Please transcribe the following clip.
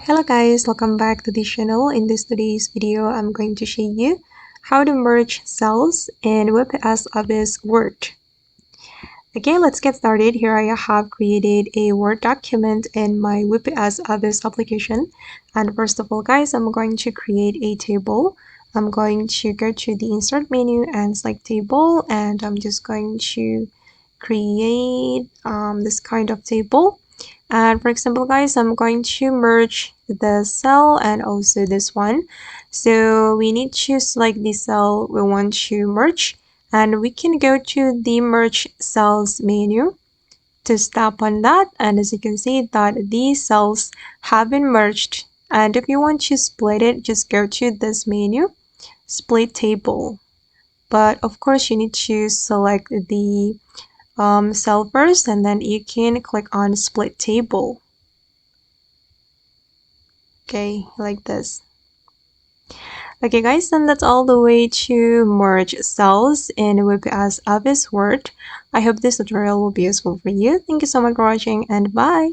Hello guys, welcome back to the channel. In today's video, I'm going to show you how to merge cells in WPS Office Word. Okay, let's get started. Here I have created a Word document in my WPS Office application. And first of all, guys, I'm going to create a table. I'm going to go to the Insert menu and select Table, and I'm just going to create this kind of table. And for example, guys, I'm going to merge the cell and also this one. So we need to select the cell we want to merge, and we can go to the merge cells menu to tap on that. And as you can see that these cells have been merged. And if you want to split it, just go to this menu, split table. But of course, you need to select the cell first, and then you can click on split table. Okay, like this. Okay guys, and that's all the way to merge cells in WPS Office Word. I hope this tutorial will be useful for you. Thank you so much for watching, and bye!